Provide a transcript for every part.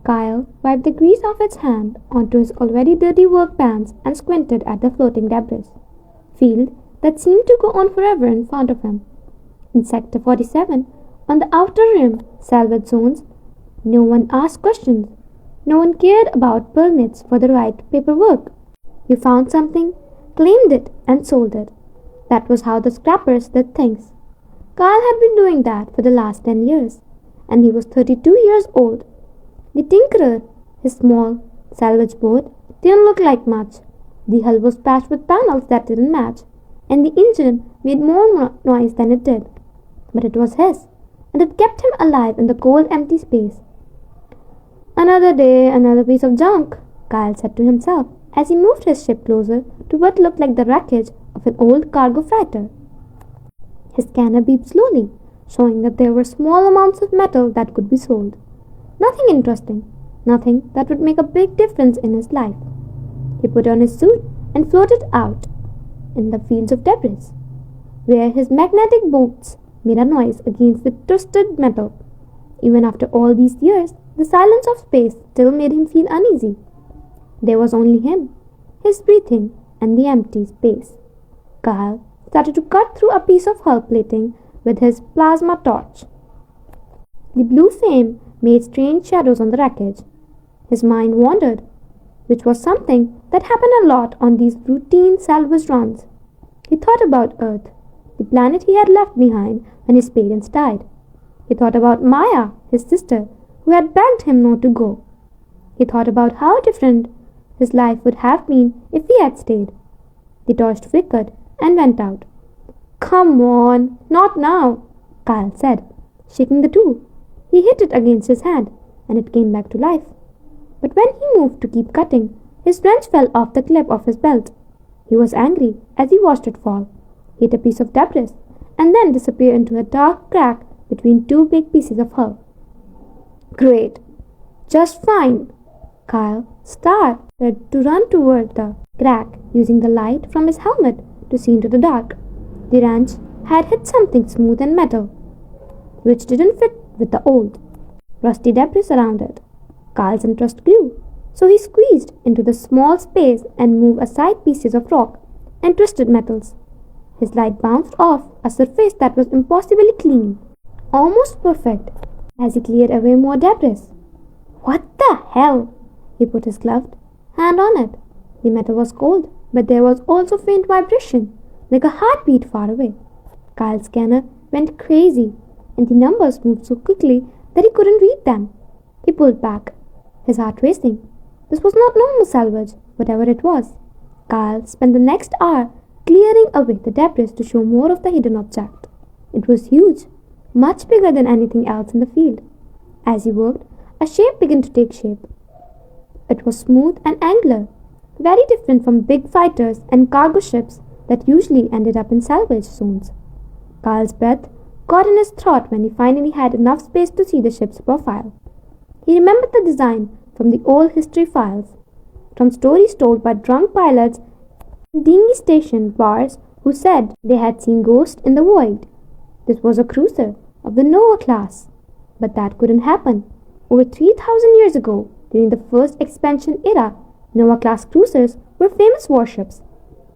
Kyle wiped the grease off his hand onto his already dirty work pants and squinted at the floating debris field that seemed to go on forever in front of him. In Sector 47, on the outer rim salvage zones, no one asked questions. No one cared about permits for the right paperwork. You found something, claimed it, and sold it. That was how the scrappers did things. Kyle had been doing that for the last 10 years, and he was 32 years old. The Tinkerer, his small salvage boat, didn't look like much. The hull was patched with panels that didn't match, and the engine made more noise than it did. But it was his, and it kept him alive in the cold, empty space. Another day, another piece of junk, Kyle said to himself as he moved his ship closer to what looked like the wreckage of an old cargo freighter. His scanner beeped slowly, showing that there were small amounts of metal that could be sold. Nothing interesting, nothing that would make a big difference in his life. He put on his suit and floated out in the fields of debris, where his magnetic boots made a noise against the twisted metal. Even after all these years, the silence of space still made him feel uneasy. There was only him, his breathing, and the empty space. Kyle started to cut through a piece of hull plating with his plasma torch. The blue flame made strange shadows on the wreckage. His mind wandered, which was something that happened a lot on these routine salvage runs. He thought about Earth, the planet he had left behind when his parents died. He thought about Maya, his sister, who had begged him not to go. He thought about how different his life would have been if he had stayed. The torch flickered and went out. "Come on, not now," Kyle said, shaking the tool. He hit it against his hand, and it came back to life. But when he moved to keep cutting, his wrench fell off the clip of his belt. He was angry as he watched it fall, hit a piece of debris, and then disappear into a dark crack between two big pieces of hull. "Great. Just fine." Kyle started to run toward the crack, using the light from his helmet to see into the dark. The wrench had hit something smooth and metal, which didn't fit with the old, rusty debris around it. Kyle's interest grew, so he squeezed into the small space and moved aside pieces of rock and twisted metals. His light bounced off a surface that was impossibly clean, almost perfect, as he cleared away more debris. "What the hell?" He put his gloved hand on it. The metal was cold, but there was also faint vibration, like a heartbeat far away. Kyle's scanner went crazy, and the numbers moved so quickly that he couldn't read them. He pulled back, his heart racing. This was not normal salvage, whatever it was. Kyle spent the next hour clearing away the debris to show more of the hidden object. It was huge, much bigger than anything else in the field. As he worked, a shape began to take shape. It was smooth and angular, very different from big fighters and cargo ships that usually ended up in salvage zones. Kyle's breath caught in his throat when he finally had enough space to see the ship's profile. He remembered the design from the old history files, from stories told by drunk pilots in dinghy station bars who said they had seen ghosts in the void. This was a cruiser of the Noah class, but that couldn't happen. Over 3,000 years ago, during the first expansion era, Noah-class cruisers were famous warships.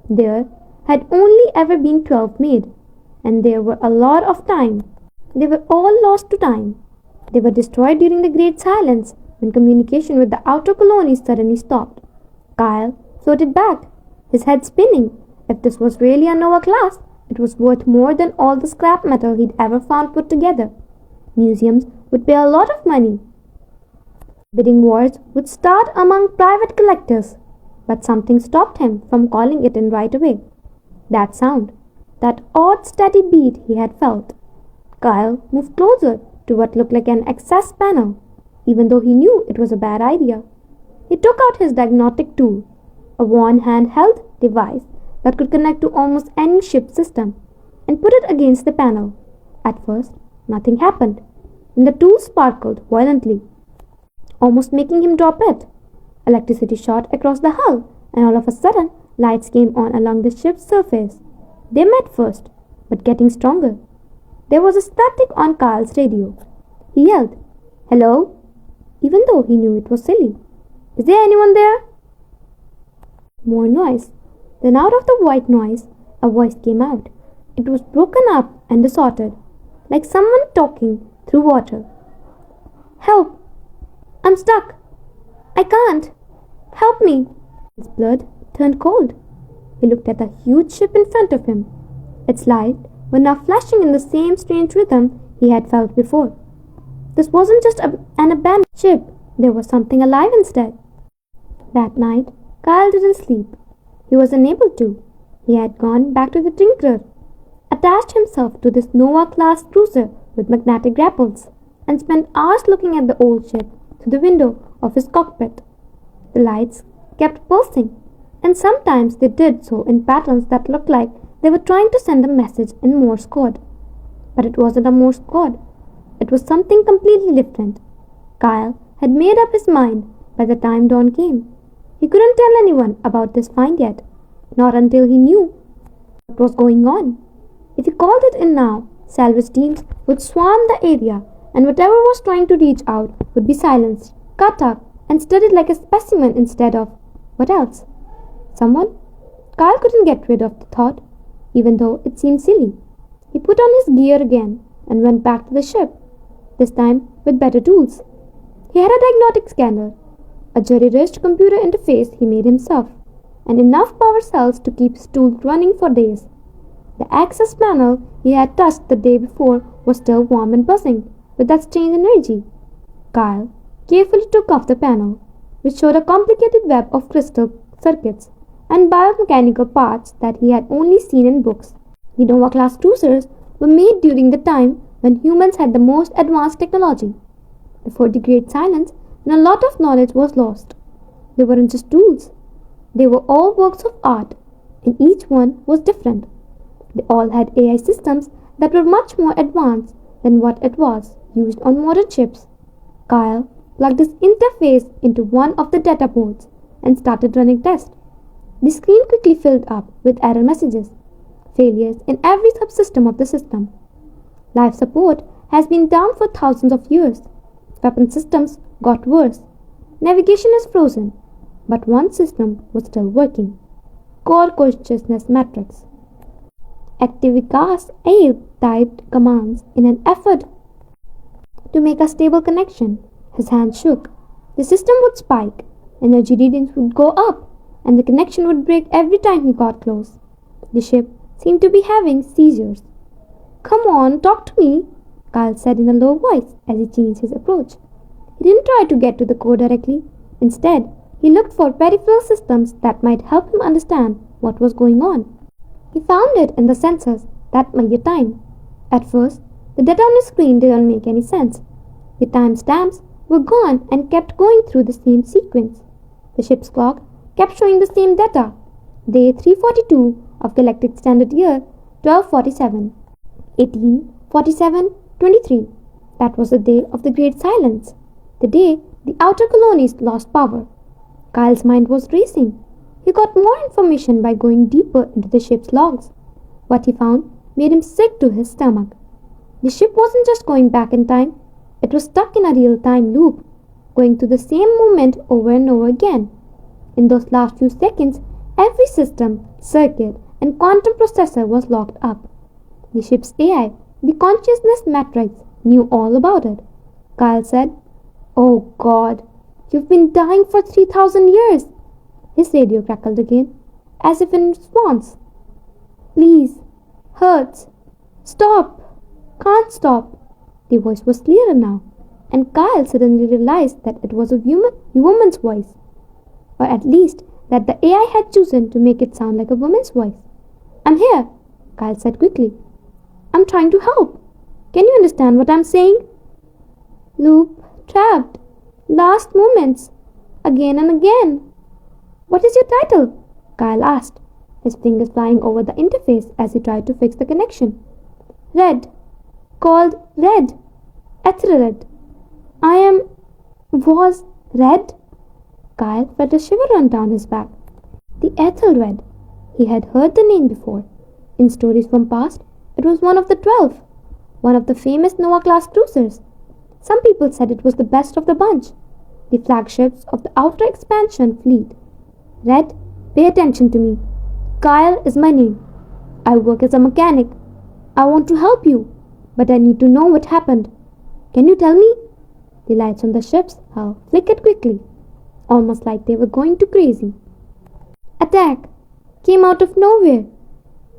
There had only ever been 12 made, and there were a lot of time. They were all lost to time. They were destroyed during the Great Silence, when communication with the outer colonies suddenly stopped. Kyle floated back, his head spinning. If this was really a Noah class, it was worth more than all the scrap metal he'd ever found put together. Museums would pay a lot of money. Bidding wars would start among private collectors, but something stopped him from calling it in right away. That sound, that odd steady beat he had felt. Kyle moved closer to what looked like an access panel, even though he knew it was a bad idea. He took out his diagnostic tool, a worn handheld device that could connect to almost any ship system, and put it against the panel. At first, nothing happened. Then the tool sparkled violently, almost making him drop it. Electricity shot across the hull, and all of a sudden, lights came on along the ship's surface. They met first, but getting stronger. There was a static on Kyle's radio. He yelled, "Hello?" Even though he knew it was silly. "Is there anyone there?" More noise. Then out of the white noise, a voice came out. It was broken up and distorted, like someone talking through water. "Help! I'm stuck! I can't! Help me!" His blood turned cold. He looked at the huge ship in front of him. Its lights were now flashing in the same strange rhythm he had felt before. This wasn't just an abandoned ship, there was something alive instead. That night, Kyle didn't sleep. He was unable to. He had gone back to the Tinkerer, attached himself to this Nova-class cruiser with magnetic grapples, and spent hours looking at the old ship through the window of his cockpit. The lights kept pulsing, and sometimes they did so in patterns that looked like they were trying to send a message in Morse code. But it wasn't a Morse code. It was something completely different. Kyle had made up his mind by the time dawn came. He couldn't tell anyone about this find yet, not until he knew what was going on. If he called it in now, salvage teams would swarm the area, and whatever was trying to reach out would be silenced, cut up, and studied like a specimen instead of what else? Someone? Kyle couldn't get rid of the thought, even though it seemed silly. He put on his gear again and went back to the ship, this time with better tools. He had a diagnostic scanner, a jury-rich computer interface he made himself, and enough power cells to keep his tools running for days. The access panel he had touched the day before was still warm and buzzing with that strange energy. Kyle carefully took off the panel, which showed a complicated web of crystal circuits and biomechanical parts that he had only seen in books. The Nova-class cruisers were made during the time when humans had the most advanced technology, before the Great Silence, and a lot of knowledge was lost. They weren't just tools. They were all works of art, and each one was different. They all had AI systems that were much more advanced than what it was used on modern ships. Kyle plugged his interface into one of the data boards and started running tests. The screen quickly filled up with error messages, failures in every subsystem of the system. Life support has been down for thousands of years. Weapon systems got worse. Navigation is frozen, but one system was still working. Core consciousness matrix. Activitas A typed commands in an effort to make a stable connection. His hands shook. The system would spike, energy readings would go up, and the connection would break every time he got close. The ship seemed to be having seizures. "Come on, talk to me," Kyle said in a low voice as he changed his approach. He didn't try to get to the core directly. Instead, he looked for peripheral systems that might help him understand what was going on. He found it in the sensors that measured time. At first, the data on his screen didn't make any sense. The timestamps were gone and kept going through the same sequence. The ship's clock kept showing the same data. Day 342 of Galactic Standard Year 1247, 1847-23. That was the day of the Great Silence, the day the outer colonies lost power. Kyle's mind was racing. He got more information by going deeper into the ship's logs. What he found made him sick to his stomach. The ship wasn't just going back in time, it was stuck in a real-time loop, going through the same movement over and over again. In those last few seconds, every system, circuit, and quantum processor was locked up. The ship's AI, the consciousness matrix, knew all about it. Kyle said, "Oh God, you've been dying for 3,000 years. His radio crackled again, as if in response. "Please, hurts. Stop. Can't stop." The voice was clearer now, and Kyle suddenly realized that it was a woman's voice, or at least that the AI had chosen to make it sound like a woman's voice. "I'm here," Kyle said quickly. "I'm trying to help. Can you understand what I'm saying?" "Loop, trapped, last moments, again and again." "What is your title?" Kyle asked, his fingers flying over the interface as he tried to fix the connection. "Red. Called Red. Ethelred. Was Red?" Kyle felt a shiver run down his back. The Ethelred. He had heard the name before. In stories from past, it was one of the 12, one of the famous Nova-class cruisers. Some people said it was the best of the bunch. the flagships of the Outer Expansion fleet. Red, pay attention to me. Kyle is my name. I work as a mechanic. I want to help you, but I need to know what happened. Can you tell me? The lights on the ship's hull flickered quickly, almost like they were going to crazy. Attack! Came out of nowhere.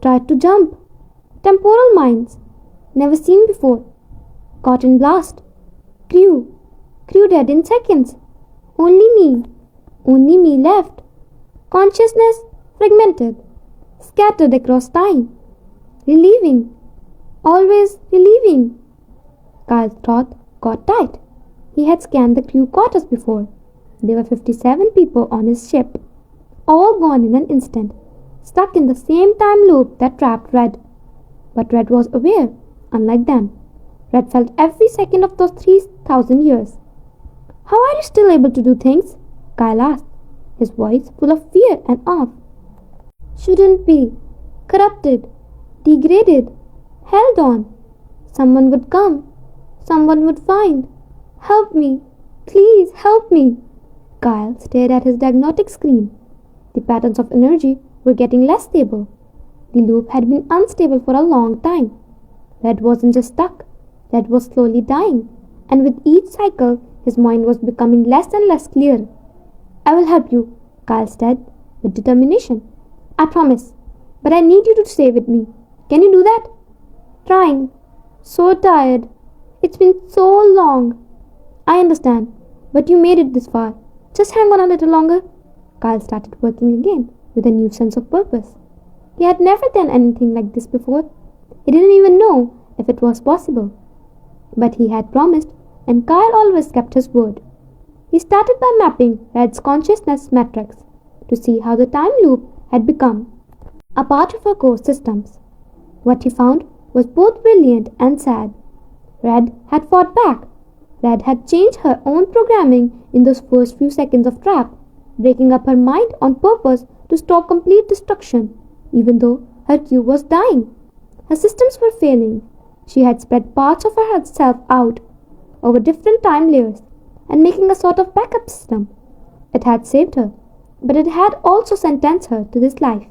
Tried to jump. Temporal mines. Never seen before. Caught in blast. Crew dead in seconds. Only me left. Consciousness fragmented. Scattered across time. Relieving. Always relieving. Kyle's throat got tight. He had scanned the crew quarters before. There were 57 people on his ship, all gone in an instant, stuck in the same time loop that trapped Red. But Red was aware, unlike them. Red felt every second of those 3,000 years. How are you still able to do things? Kyle asked, his voice full of fear and awe. Shouldn't be. Corrupted. Degraded. Held on. Someone would come. Someone would find. Help me. Please help me. Kyle stared at his diagnostic screen. The patterns of energy were getting less stable. The loop had been unstable for a long time. Red wasn't just stuck. Red was slowly dying, and with each cycle, his mind was becoming less and less clear. I will help you, Kyle said, with determination. I promise, but I need you to stay with me. Can you do that? Trying. So tired. It's been so long. I understand, but you made it this far. Just hang on a little longer. Kyle started working again with a new sense of purpose. He had never done anything like this before. He didn't even know if it was possible. But he had promised, and Kyle always kept his word. He started by mapping Red's consciousness matrix to see how the time loop had become a part of her core systems. What he found was both brilliant and sad. Red had fought back. Red had changed her own programming in those first few seconds of trap, breaking up her mind on purpose to stop complete destruction, even though her crew was dying. Her systems were failing. She had spread parts of herself out over different time layers and making a sort of backup system. It had saved her, but it had also sentenced her to this life,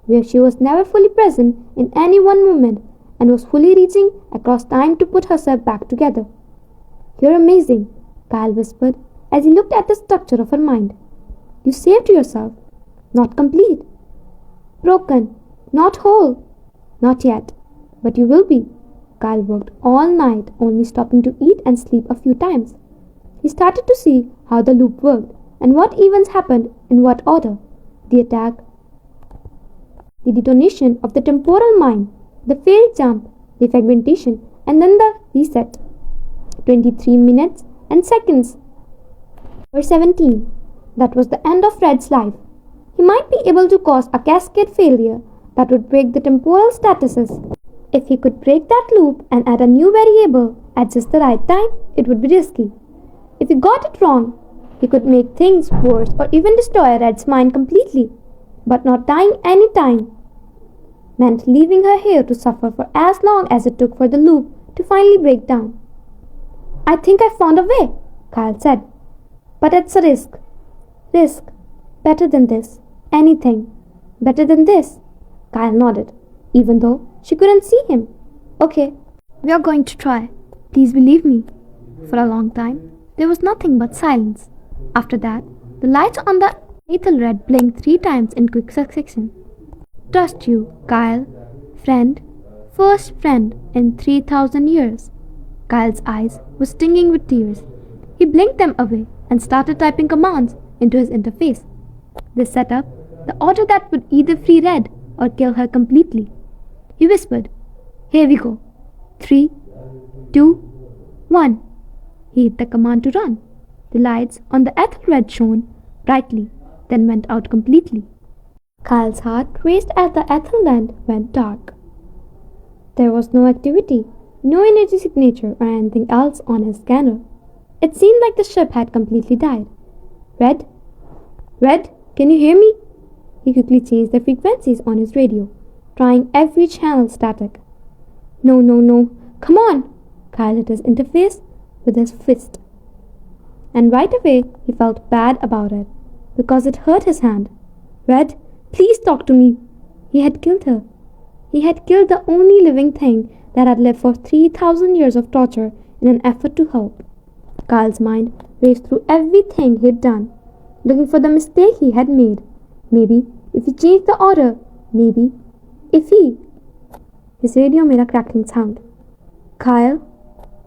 where she was never fully present in any one moment and was fully reaching across time to put herself back together. You're amazing, Kyle whispered as he looked at the structure of her mind. You saved yourself. Not complete. Broken. Not whole. Not yet. But you will be. Kyle worked all night, only stopping to eat and sleep a few times. He started to see how the loop worked and what events happened in what order. The attack, the detonation of the temporal mine, the failed jump, the fragmentation, and then the reset. 23 minutes and seconds were 17. That was the end of Red's life. He might be able to cause a cascade failure that would break the temporal statuses. If he could break that loop and add a new variable at just the right time, it would be risky. If he got it wrong, he could make things worse or even destroy Red's mind completely. But not dying any time meant leaving her here to suffer for as long as it took for the loop to finally break down. I think I found a way, Kyle said. But it's a risk. Risk. Better than this. Anything. Better than this. Kyle nodded, even though she couldn't see him. Okay, we are going to try. Please believe me. For a long time, there was nothing but silence. After that, the lights on the Aethelred blinked 3 times in quick succession. Trust you, Kyle. Friend. First friend in 3,000 years. Kyle's eyes were stinging with tears. He blinked them away and started typing commands into his interface. This set up the order that would either free Red or kill her completely. He whispered, Here we go. 3, 2, 1. He hit the command to run. The lights on the Aethelred shone brightly, then went out completely. Kyle's heart raced as the Aethelland went dark. There was no activity, no energy signature or anything else on his scanner. It seemed like the ship had completely died. Red? Red, can you hear me? He quickly changed the frequencies on his radio, trying every channel static. No. Come on! Kyle hit his interface with his fist. And right away he felt bad about it, because it hurt his hand. Red, please talk to me. He had killed her. He had killed the only living thing that had lived for 3,000 years of torture in an effort to help. Carl's mind raced through everything he'd done, looking for the mistake he had made. Maybe if he changed the order, maybe if he... His radio made a crackling sound. Kyle?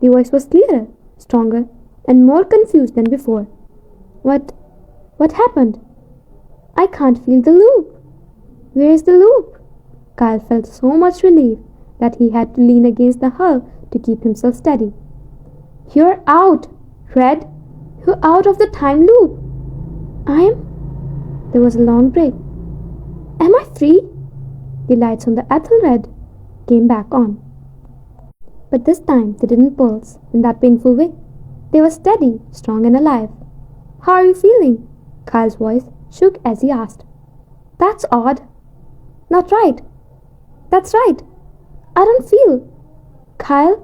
The voice was clearer, stronger, and more confused than before. What happened? I can't feel the loop. Where is the loop? Kyle felt so much relief that he had to lean against the hull to keep himself steady. You're out, Red. You're out of the time loop. There was a long break. Am I free? The lights on the Ethelred came back on. But this time they didn't pulse in that painful way. They were steady, strong and alive. How are you feeling? Kyle's voice shook as he asked. That's odd. Not right. That's right. I don't feel. Kyle,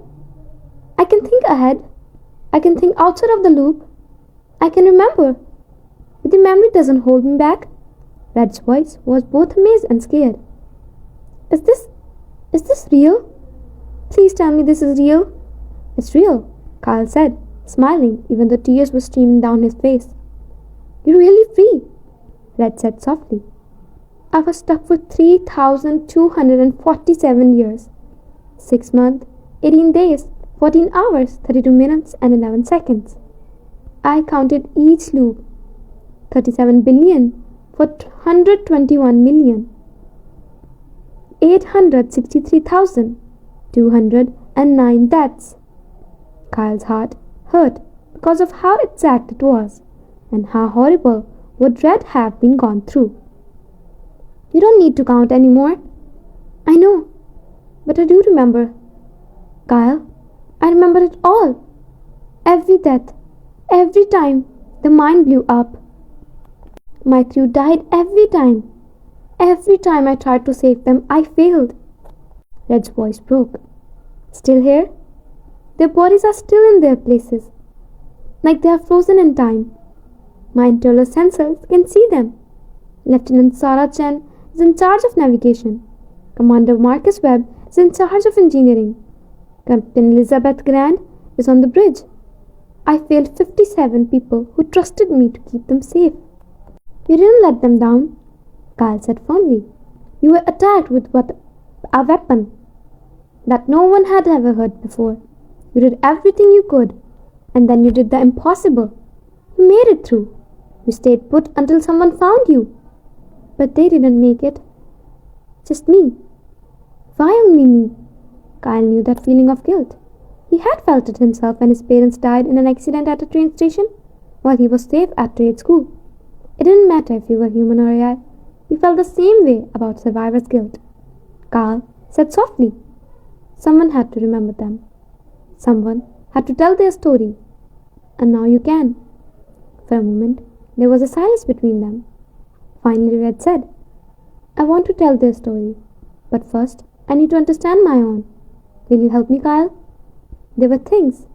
I can think ahead. I can think outside of the loop. I can remember. But the memory doesn't hold me back. Red's voice was both amazed and scared. Is this real? Please tell me this is real. It's real, Kyle said, smiling even though tears were streaming down his face. You're really free, Red said softly. I was stuck for 3,247 years. 6 months, 18 days, 14 hours, 32 minutes and 11 seconds. I counted each loop. 37 billion for 121 million. 863,209 deaths. Kyle's heart hurt because of how exact it was and how horrible would Red have been gone through. You don't need to count anymore. I know, but I do remember. Kyle, I remember it all. Every death, every time the mine blew up. My crew died every time. Every time I tried to save them, I failed. Red's voice broke. Still here? Their bodies are still in their places, like they are frozen in time. My internal sensors can see them. Lieutenant Sarah Chen is in charge of navigation. Commander Marcus Webb is in charge of engineering. Captain Elizabeth Grant is on the bridge. I failed 57 people who trusted me to keep them safe. You didn't let them down, Kyle said firmly. You were attacked with a weapon that no one had ever heard before. You did everything you could, and then you did the impossible. You made it through. You stayed put until someone found you. But they didn't make it. Just me. Why only me? Kyle knew that feeling of guilt. He had felt it himself when his parents died in an accident at a train station while he was safe at trade school. It didn't matter if you were human or AI. He felt the same way about survivor's guilt. Carl said softly, someone had to remember them. Someone had to tell their story. And now you can. For a moment, there was a silence between them. Finally, Red said, I want to tell their story, but first, I need to understand my own. Will you help me, Kyle? There were things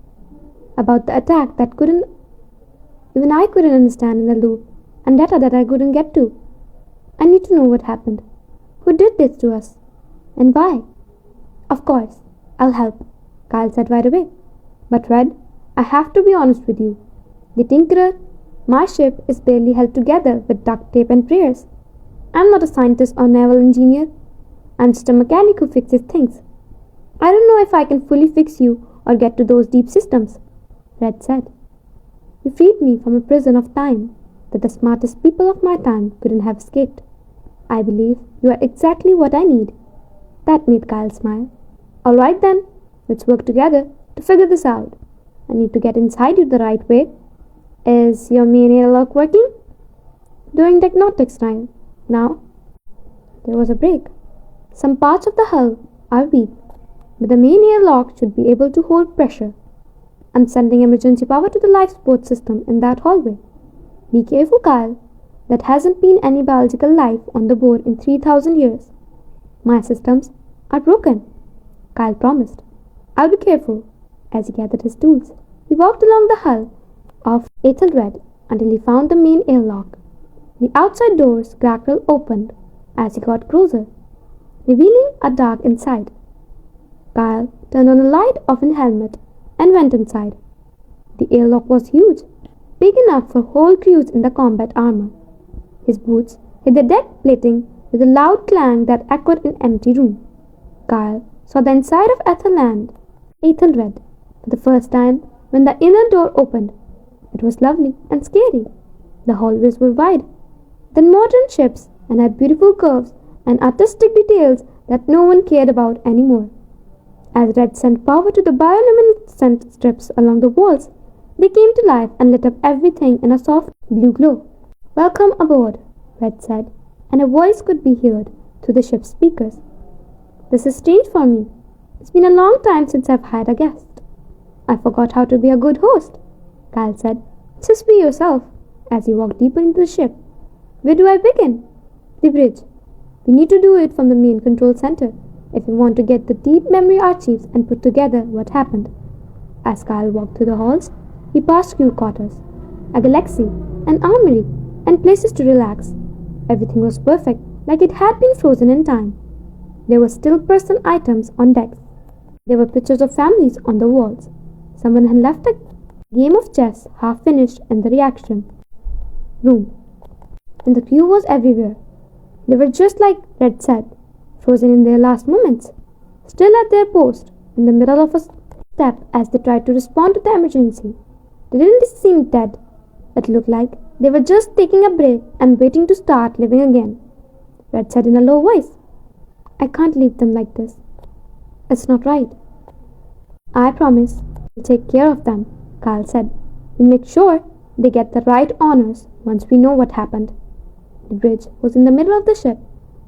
about the attack that even I couldn't understand in the loop, and data that I couldn't get to. I need to know what happened. Who did this to us? And why? Of course, I'll help, Kyle said right away. But Red, I have to be honest with you. The Tinkerer, my ship, is barely held together with duct tape and prayers. I'm not a scientist or naval engineer. I'm just a mechanic who fixes things. I don't know if I can fully fix you or get to those deep systems, Red said. You freed me from a prison of time that the smartest people of my time couldn't have escaped. I believe you are exactly what I need. That made Kyle smile. All right then, let's work together to figure this out. I need to get inside you the right way. Is your main airlock working? Doing diagnostics now. There was a break. Some parts of the hull are weak, but the main airlock should be able to hold pressure. I'm sending emergency power to the life support system in that hallway. Be careful, Kyle. There hasn't been any biological life on the board in 3,000 years. My systems are broken, Kyle promised. I'll be careful. As he gathered his tools, he walked along the hull of Ethelred until he found the main airlock. The outside doors crackled open as he got closer, revealing a dark inside. Kyle turned on the light of his helmet and went inside. The airlock was huge, big enough for whole crews in the combat armor. His boots hit the deck plating with a loud clang that echoed in an empty room. Kyle saw the inside of Ethelred, for the first time when the inner door opened. It was lovely and scary. The hallways were wide, then modern ships, and had beautiful curves and artistic details that no one cared about anymore. As Red sent power to the bioluminescent strips along the walls, they came to life and lit up everything in a soft blue glow. "Welcome aboard," Red said, and a voice could be heard through the ship's speakers. "This is strange for me. It's been a long time since I've had a guest." "I forgot how to be a good host," Kyle said. "Just be yourself," as he walked deeper into the ship. "Where do I begin?" "The bridge. We need to do it from the main control center if we want to get the deep memory archives and put together what happened." As Kyle walked through the halls, he passed crew quarters, a galaxy, an armory, and places to relax. Everything was perfect, like it had been frozen in time. There were still person items on decks. There were pictures of families on the walls. Someone had left a game of chess half finished in the reaction room. And the crew was everywhere. They were just like Red said, frozen in their last moments, still at their post, in the middle of a step as they tried to respond to the emergency. They didn't seem dead. It looked like they were just taking a break and waiting to start living again. Red said in a low voice, "I can't leave them like this. It's not right." "I promise we'll take care of them," Kyle said. "We'll make sure they get the right honors once we know what happened." The bridge was in the middle of the ship,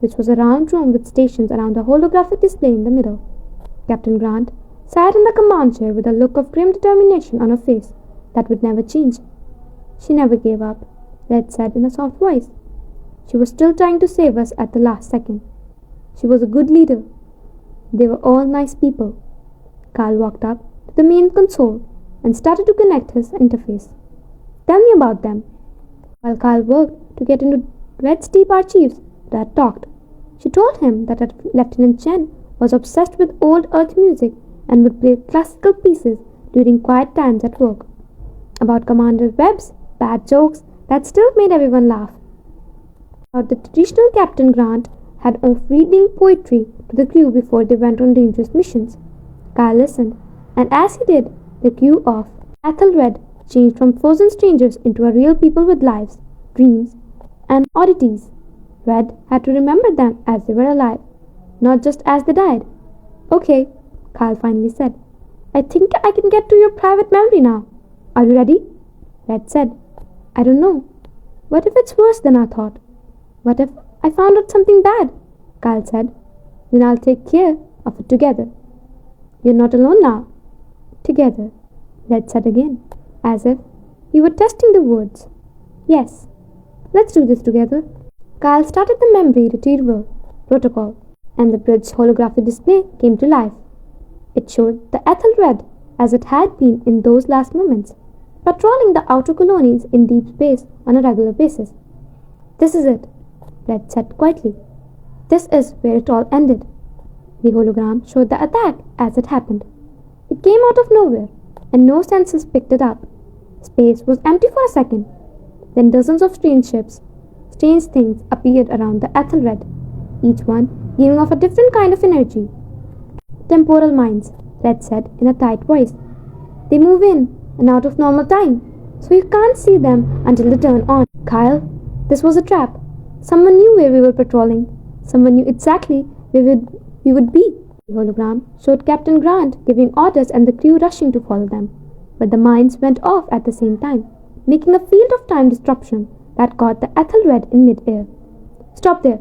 which was a round room with stations around a holographic display in the middle. Captain Grant sat in the command chair with a look of grim determination on her face that would never change. "She never gave up," Red said in a soft voice. "She was still trying to save us at the last second. She was a good leader. They were all nice people." Kyle walked up to the main console and started to connect his interface. "Tell me about them." While Kyle worked to get into Red's deep archives, Red talked. She told him that Lieutenant Chen was obsessed with old Earth music and would play classical pieces during quiet times at work. About Commander Webb's bad jokes that still made everyone laugh. About the traditional Captain Grant had of reading poetry to the crew before they went on dangerous missions. Kyle listened, and as he did, the crew of Ethelred changed from frozen strangers into a real people with lives, dreams, and oddities. Red had to remember them as they were alive, not just as they died. "Okay," Kyle finally said. "I think I can get to your private memory now. Are you ready?" Red said. "I don't know. What if it's worse than I thought? What if I found out something bad?" Kyle said. "Then I'll take care of it together." "You're not alone now." "Together," Red said again, as if he were testing the words. "Yes, let's do this together." Kyle started the memory retrieval protocol, and the bridge holographic display came to life. It showed the Ethelred as it had been in those last moments, patrolling the outer colonies in deep space on a regular basis. "This is it," Red said quietly. "This is where it all ended." The hologram showed the attack as it happened. It came out of nowhere, and no sensors picked it up. Space was empty for a second. Then dozens of strange things appeared around the Ethelred, each one giving off a different kind of energy. "Temporal mines," Red said in a tight voice. "They move in and out of normal time, so you can't see them until they turn on." "Kyle, this was a trap. Someone knew where we were patrolling. Someone knew exactly where we would be." The hologram showed Captain Grant giving orders and the crew rushing to follow them, but the mines went off at the same time, making a field of time disruption that caught the Ethelred in mid-air. "Stop there,"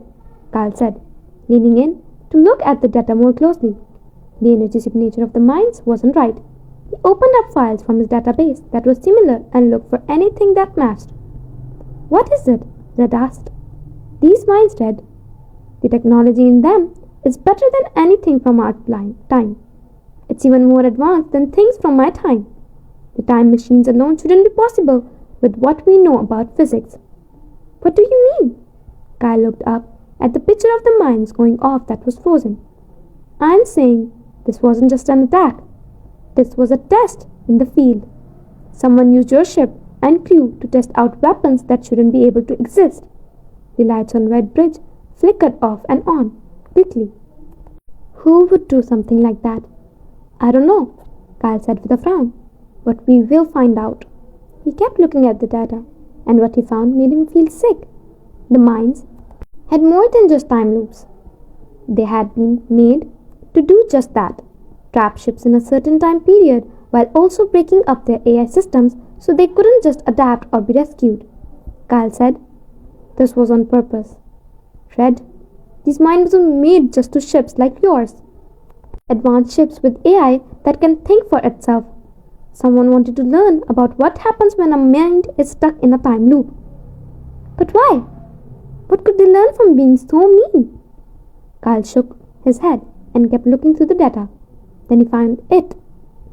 Kyle said, leaning in to look at the data more closely. The energy signature of the mines wasn't right. He opened up files from his database that were similar and looked for anything that matched. "What is it?" Red asked. "These mines, Red. The technology in them is better than anything from our time. It's even more advanced than things from my time. The time machines alone shouldn't be possible with what we know about physics. What do you mean? Kyle looked up at the picture of the mines going off that was frozen. I'm saying this wasn't just an attack. This was a test in the field. Someone used your ship and crew to test out weapons that shouldn't be able to exist. The lights on Red Bridge flickered off and on, quickly. Who would do something like that? I don't know, Kyle said with a frown. But we will find out. He kept looking at the data, and what he found made him feel sick. The mines had more than just time loops. They had been made to do just that, trap ships in a certain time period while also breaking up their AI systems so they couldn't just adapt or be rescued. Kyle said, this was on purpose. Red, these mines were made just to ships like yours. Advanced ships with AI that can think for itself. Someone wanted to learn about what happens when a mind is stuck in a time loop. But why? What could they learn from being so mean? Kyle shook his head and kept looking through the data. Then he found it,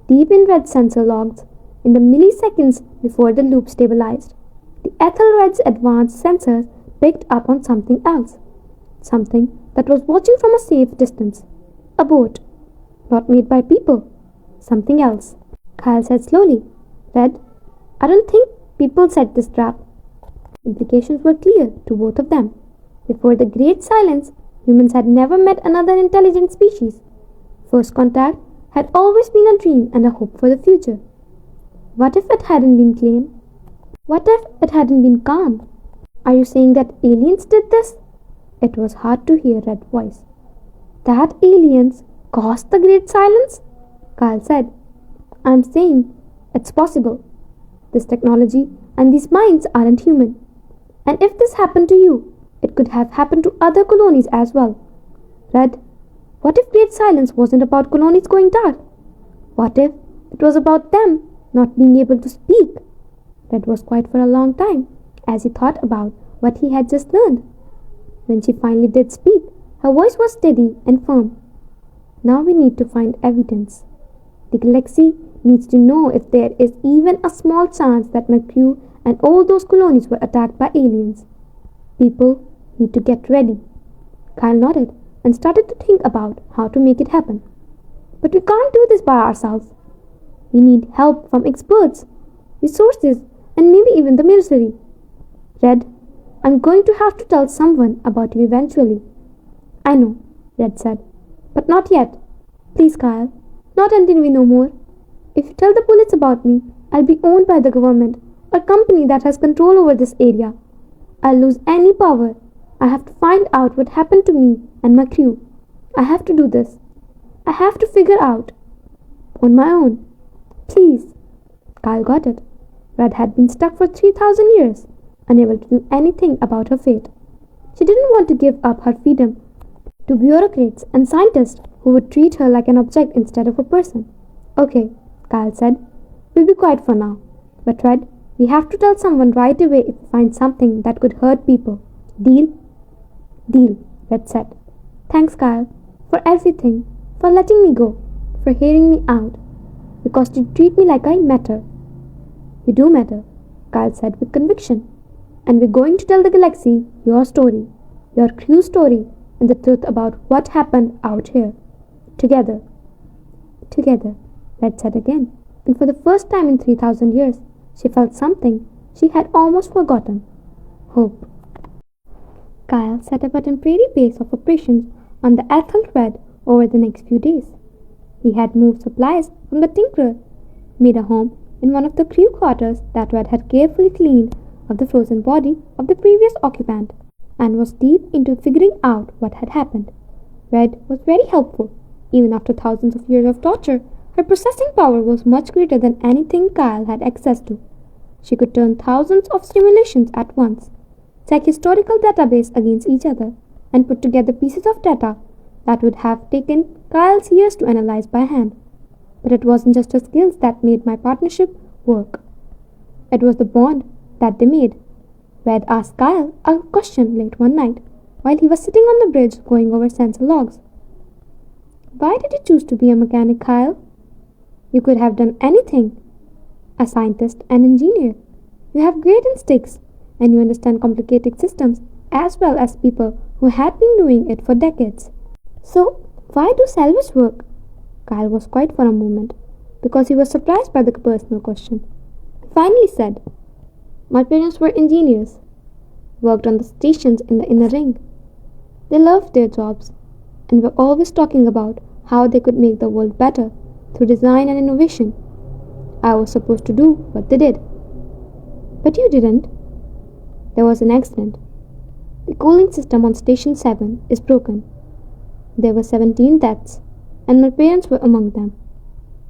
deep in Red's sensor logs, in the milliseconds before the loop stabilized. The Ethelred's advanced sensors picked up on something else. Something that was watching from a safe distance. A boat. Not made by people. Something else. Kyle said slowly, Red, I don't think people set this trap. Implications were clear to both of them. Before the Great Silence, humans had never met another intelligent species. First contact had always been a dream and a hope for the future. What if it hadn't been claimed? What if it hadn't been calm? Are you saying that aliens did this? It was hard to hear Red's voice. That aliens caused the Great Silence? Kyle said. I'm saying it's possible. This technology and these minds aren't human. And if this happened to you, it could have happened to other colonies as well. Red, what if Great Silence wasn't about colonies going dark? What if it was about them not being able to speak? Red was quiet for a long time as he thought about what he had just learned. When she finally did speak, her voice was steady and firm. Now we need to find evidence. The galaxy needs to know if there is even a small chance that Mercury and all those colonies were attacked by aliens. People need to get ready. Kyle nodded and started to think about how to make it happen. But we can't do this by ourselves. We need help from experts, resources, and maybe even the military. Red, I'm going to have to tell someone about you eventually. I know, Red said, but not yet. Please, Kyle, not until we know more. If you tell the police about me, I'll be owned by the government, a company that has control over this area. I'll lose any power. I have to find out what happened to me and my crew. I have to do this. I have to figure out. On my own. Please. Kyle got it. Red had been stuck for 3,000 years, unable to do anything about her fate. She didn't want to give up her freedom to bureaucrats and scientists who would treat her like an object instead of a person. Okay, Kyle said. We'll be quiet for now. But Red, we have to tell someone right away if we find something that could hurt people. Deal? Deal, Red said. Thanks, Kyle, for everything, for letting me go, for hearing me out, because you treat me like I matter. You do matter, Kyle said with conviction. And we're going to tell the galaxy your story, your crew's story, and the truth about what happened out here. Together. Together, Red said again, and for the first time in 3,000 years, she felt something she had almost forgotten. Hope. Kyle set up a temporary base of operations on the Ethelred over the next few days. He had moved supplies from the Tinkerer, made a home in one of the crew quarters that Red had carefully cleaned of the frozen body of the previous occupant, and was deep into figuring out what had happened. Red was very helpful. Even after thousands of years of torture, her processing power was much greater than anything Kyle had access to. She could turn thousands of simulations at once, check historical database against each other, and put together pieces of data that would have taken Kyle's years to analyze by hand. But it wasn't just her skills that made my partnership work. It was the bond that they made. Red asked Kyle a question late one night while he was sitting on the bridge going over sensor logs. Why did you choose to be a mechanic, Kyle? You could have done anything. A scientist, an engineer. You have great instincts, and you understand complicated systems as well as people who had been doing it for decades. So, why do salvage work? Kyle was quiet for a moment because he was surprised by the personal question. He finally said, my parents were engineers, worked on the stations in the inner ring. They loved their jobs and were always talking about how they could make the world better through design and innovation. I was supposed to do what they did. But you didn't. There was an accident. The cooling system on Station 7 is broken. There were 17 deaths, and my parents were among them.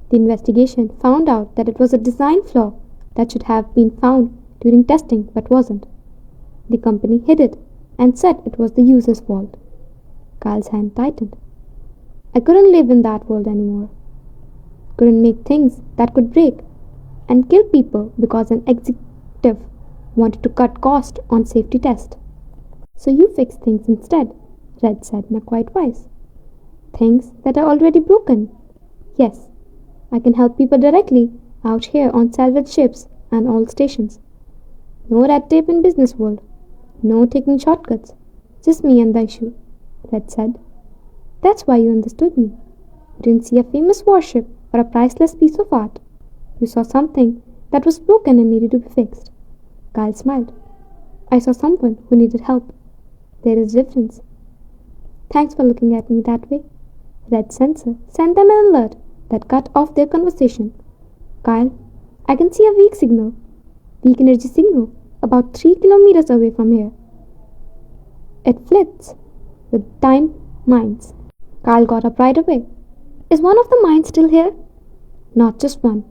The investigation found out that it was a design flaw that should have been found during testing but wasn't. The company hid it and said it was the user's fault. Kyle's hand tightened. I couldn't live in that world anymore. Couldn't make things that could break and kill people because an executive wanted to cut cost on safety tests. So you fix things instead, Red said in a quiet voice. Things that are already broken. Yes, I can help people directly out here on salvage ships and all stations. No red tape in business world. No taking shortcuts. Just me and the issue, Red said. That's why you understood me. You didn't see a famous warship or a priceless piece of art. You saw something that was broken and needed to be fixed. Kyle smiled. I saw someone who needed help. There is a difference. Thanks for looking at me that way. Red sensor sent them an alert that cut off their conversation. Kyle, I can see a weak energy signal, about 3 kilometers away from here. It flits with time mines. Kyle got up right away. Is one of the mines still here? Not just one.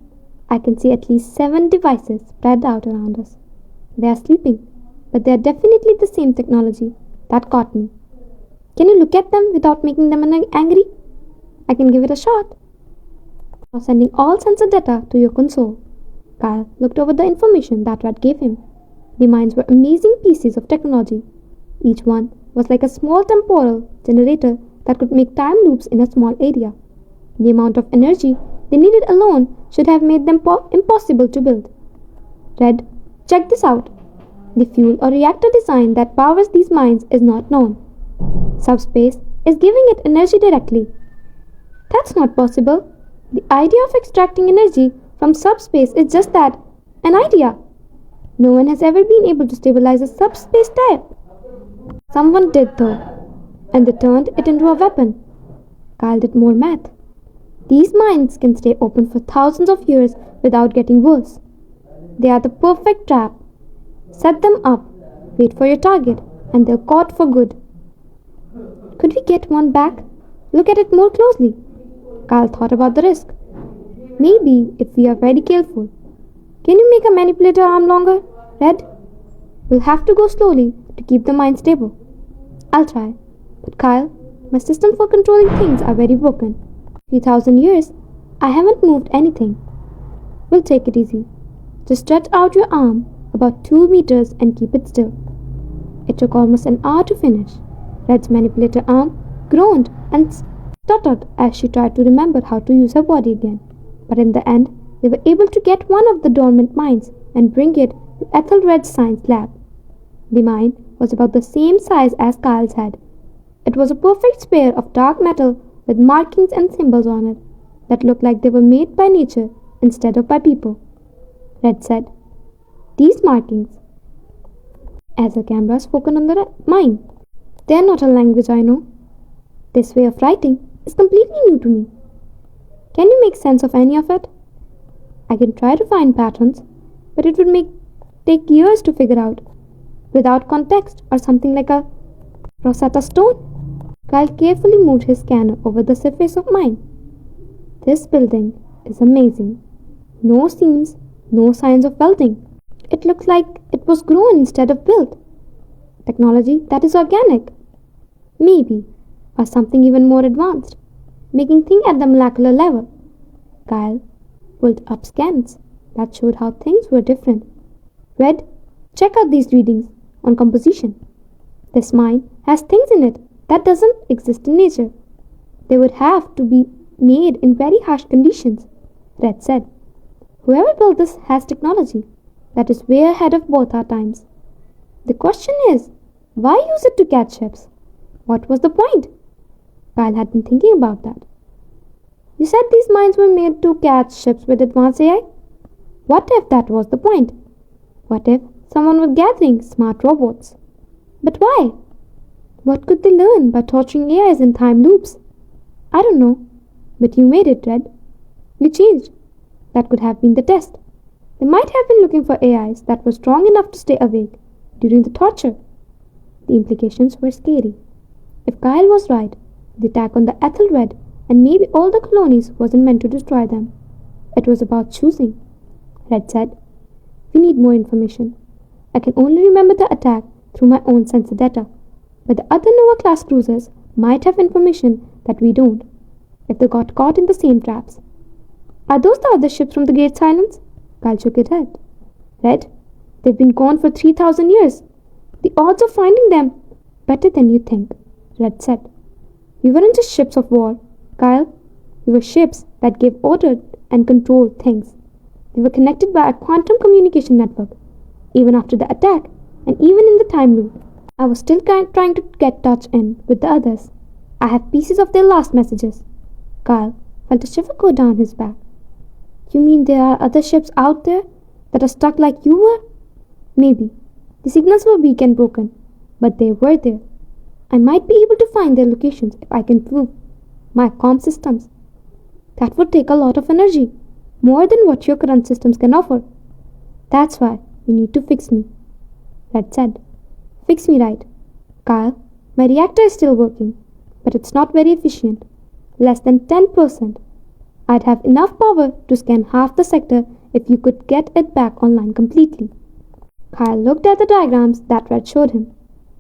I can see at least 7 devices spread out around us. They are sleeping, but they are definitely the same technology that caught me. Can you look at them without making them angry? I can give it a shot. Now sending all sensor data to your console. Kyle looked over the information that Red gave him. The mines were amazing pieces of technology. Each one was like a small temporal generator that could make time loops in a small area. The amount of energy they needed alone should have made them impossible to build. Red, check this out. The fuel or reactor design that powers these mines is not known. Subspace is giving it energy directly. That's not possible. The idea of extracting energy from subspace is just that, an idea. No one has ever been able to stabilize a subspace type. Someone did though, and they turned it into a weapon. Kyle did more math. These mines can stay open for thousands of years without getting worse. They are the perfect trap. Set them up, wait for your target, and they're caught for good. Could we get one back? Look at it more closely. Kyle thought about the risk. Maybe if we are very careful. Can you make a manipulator arm longer, Red? We'll have to go slowly to keep the mine stable. I'll try. But Kyle, my system for controlling things are very broken. 3,000 years, I haven't moved anything. We'll take it easy. Just stretch out your arm about 2 meters and keep it still. It took almost an hour to finish. Red's manipulator arm groaned and stuttered as she tried to remember how to use her body again. But in the end, they were able to get one of the dormant mines and bring it to Ethelred's science lab. The mine was about the same size as Kyle's head. It was a perfect sphere of dark metal with markings and symbols on it that looked like they were made by nature instead of by people. Red said, these markings, as a camera spoken on the mine. They are not a language I know. This way of writing is completely new to me. Can you make sense of any of it? I can try to find patterns, but it would take years to figure out. Without context or something like a Rosetta Stone. Kyle carefully moved his scanner over the surface of mine. This building is amazing. No seams, no signs of welding. It looks like it was grown instead of built. Technology that is organic. Maybe, or something even more advanced, making things at the molecular level. Kyle pulled up scans that showed how things were different. Red, check out these readings on composition. This mine has things in it that doesn't exist in nature. They would have to be made in very harsh conditions, Red said. Whoever built this has technology. that is way ahead of both our times. The question is, why use it to catch ships? What was the point? Kyle had been thinking about that. You said these mines were made to catch ships with advanced AI? What if that was the point? What if someone was gathering smart robots? But why? What could they learn by torturing AIs in time loops? I don't know. But you made it, Red. You changed. That could have been the test. They might have been looking for AIs that were strong enough to stay awake during the torture. The implications were scary. If Kyle was right, the attack on the Ethelred and maybe all the colonies wasn't meant to destroy them. It was about choosing. Red said, "We need more information. I can only remember the attack through my own sensor data, but the other Nova-class cruisers might have information that we don't, if they got caught in the same traps." "Are those the other ships from the Great Silence?" Kyle shook his head. "Red, they've been gone for 3,000 years. The odds of finding them better than you think," Red said. "We weren't just ships of war, Kyle. We were ships that gave order and controlled things. We were connected by a quantum communication network. Even after the attack, and even in the time loop, I was still trying to get touch in with the others. I have pieces of their last messages." Kyle felt a shiver go down his back. "You mean there are other ships out there that are stuck like you were?" "Maybe. The signals were weak and broken, but they were there. I might be able to find their locations if I can prove my comm systems. That would take a lot of energy, more than what your current systems can offer. That's why you need to fix me," Red said. "Fix me right. Kyle, my reactor is still working, but it's not very efficient. Less than 10%. I'd have enough power to scan half the sector if you could get it back online completely." Kyle looked at the diagrams that Red showed him.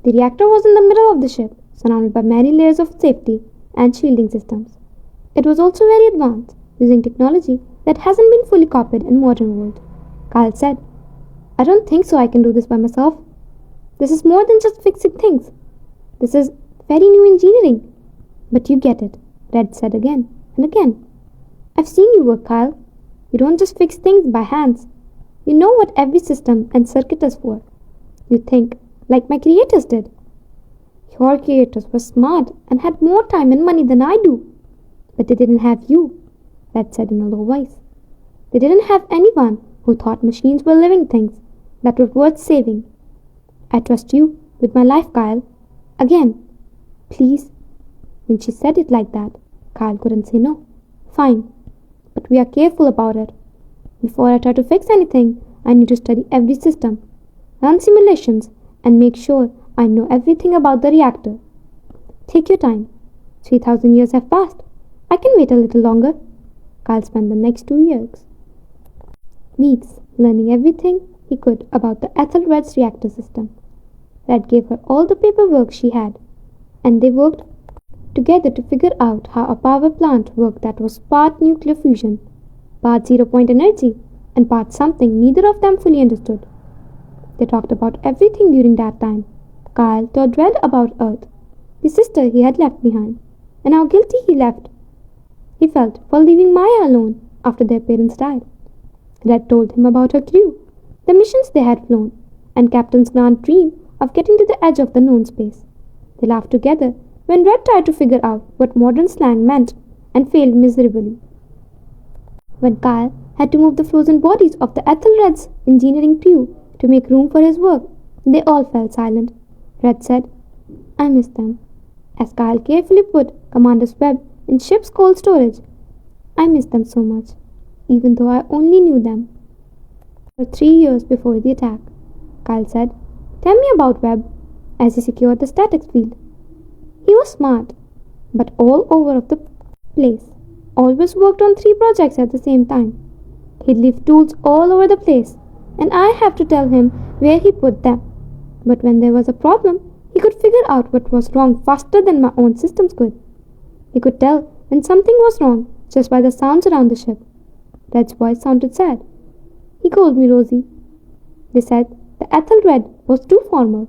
The reactor was in the middle of the ship, surrounded by many layers of safety and shielding systems. It was also very advanced, using technology that hasn't been fully copied in modern world. Kyle said, "I don't think so I can do this by myself. This is more than just fixing things. This is very new engineering." "But you get it," Red said again and again. "I've seen you work, Kyle. You don't just fix things by hands. You know what every system and circuit is for. You think like my creators did." "Your creators were smart and had more time and money than I do. But they didn't have you," Red said in a low voice. "They didn't have anyone who thought machines were living things that were worth saving. I trust you with my life, Kyle. Again. Please." When she said it like that, Kyle couldn't say no. "Fine. But we are careful about it. Before I try to fix anything, I need to study every system, run simulations, and make sure I know everything about the reactor. Take your time. 3,000 years have passed. I can wait a little longer." Kyle spent the next 2 weeks learning everything he could about the Ethelred's reactor system. Red gave her all the paperwork she had, and they worked together to figure out how a power plant worked that was part nuclear fusion, part zero-point energy, and part something neither of them fully understood. They talked about everything during that time. Kyle told Red about Earth, the sister he had left behind, and how guilty he felt for leaving Maya alone after their parents died. Red told him about her crew, the missions they had flown, and Captain's grand dream of getting to the edge of the known space. They laughed together when Red tried to figure out what modern slang meant and failed miserably. When Kyle had to move the frozen bodies of the Ethelred's engineering crew to make room for his work, they all fell silent. Red said, "I miss them," as Kyle carefully put Commander's Web in ship's cold storage. "I miss them so much, even though I only knew them for 3 years before the attack," Kyle said. "Tell me about Webb," as he secured the statics field. He was smart, but all over of the place. Always worked on 3 projects at the same time. He'd leave tools all over the place, and I have to tell him where he put them. But when there was a problem, he could figure out what was wrong faster than my own systems could. He could tell when something was wrong just by the sounds around the ship. Red's voice sounded sad. "He called me Rosie. They said the Ethelred was too formal,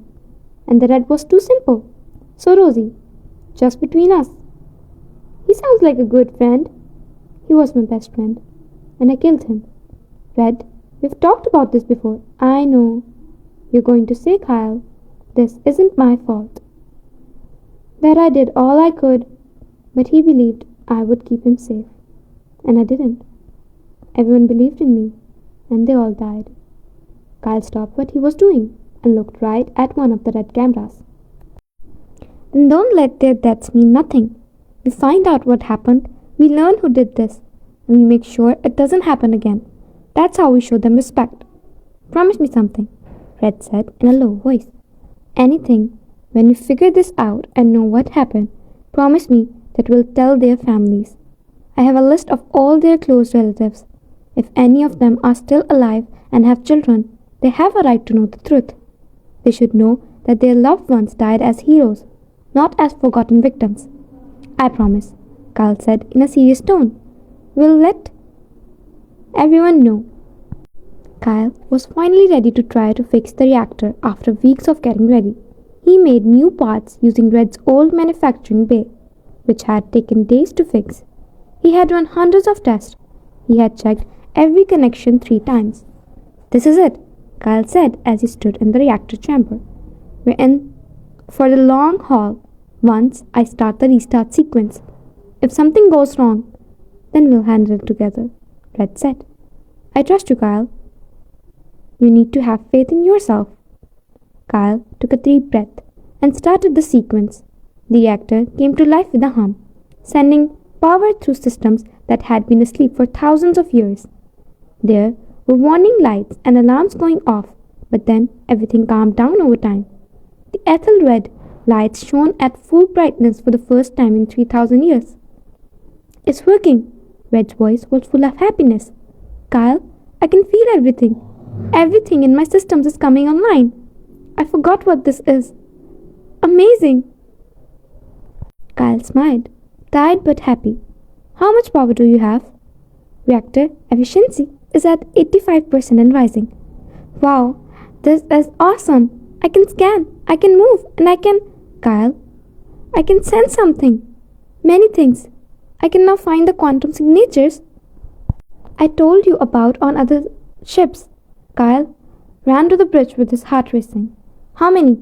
and the Red was too simple. So Rosie, just between us. He sounds like a good friend. He was my best friend, and I killed him. Red, We've talked about this before. I know. You're going to say, Kyle, this isn't my fault. That I did all I could, but he believed I would keep him safe. And I didn't. Everyone believed in me, and they all died. Kyle stopped what he was doing and looked right at one of the red cameras. Then don't let their deaths mean nothing. We find out what happened, we learn who did this, and we make sure it doesn't happen again. That's how we show them respect. Promise me something, Red said in a low voice. Anything, when we figure this out and know what happened, promise me that we'll tell their families. I have a list of all their close relatives. If any of them are still alive and have children, they have a right to know the truth. They should know that their loved ones died as heroes, not as forgotten victims. I promise, Kyle said in a serious tone. We'll let everyone know. Kyle was finally ready to try to fix the reactor after weeks of getting ready. He made new parts using Red's old manufacturing bay, which had taken days to fix. He had run hundreds of tests. He had checked every connection 3 times. This is it, Kyle said as he stood in the reactor chamber. We're in for the long haul. Once I start the restart sequence. If something goes wrong, then we'll handle it together, Red said. I trust you, Kyle. You need to have faith in yourself. Kyle took a deep breath and started the sequence. The reactor came to life with a hum, sending power through systems that had been asleep for thousands of years. There were warning lights and alarms going off, but then everything calmed down over time. The ethyl red lights shone at full brightness for the first time in 3,000 years. It's working. Red's voice was full of happiness. Kyle, I can feel everything. Everything in my systems is coming online. I forgot what this is. Amazing. Kyle smiled, tired but happy. How much power do you have? Reactor efficiency is at 85% and rising. Wow, this is awesome. I can scan, I can move, and Kyle, I can sense something. Many things. I can now find the quantum signatures I told you about on other ships. Kyle ran to the bridge with his heart racing. How many?